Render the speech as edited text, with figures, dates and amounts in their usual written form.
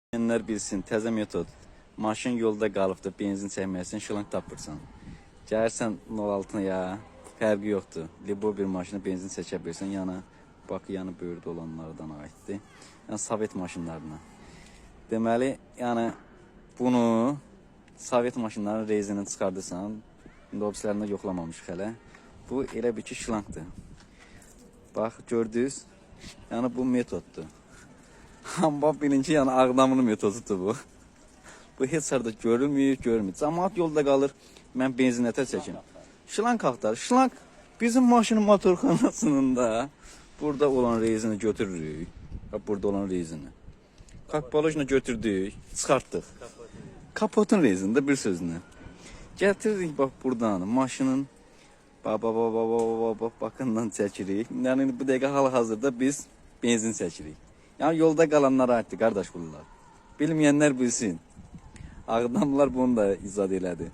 Bilənlər bilsin, təzə metod. Maşın yolda qalıbdır, benzin çəkməsin, şılınq tapırsan. Gəlirsən 06-ya, fərqi yoxdur. Libo bir maşına benzin çəkə bilirsən, yana bakı yanı böyrdə olanlardan aiddir. Yəni Sovet maşınlarına. Deməli, yəni bunu Sovet maşınlarının rezini çıxardırsan, indi ofislərində yoxlamamışıq hələ. Bu elə bir ki şılınqdır. Bax, gördünüz? Yəni bu metoddur. Amma birinci yəni Ağdamın metodudur bu. Bu heç yerdə görülmür. Cəmaət yolda qalır. Mən benzinətə çəkim. Şılanq axtar. Şılanq bizim maşının motorxanasının da burada olan rezini götürürük. Burada olan rezini. Kapolojla götürdük, çıxartdıq. Kapotun rezini də bir sözünü. Gətirdik bax buradan maşının bakından çəkirik. Yəni bu dəqiqə hal-hazırda biz benzin çəkirik. Yəni yolda qalanlara aiddir qardaş bunlar. Bilməyənlər bilsin. Ağdamlılar bunu da izah elədi.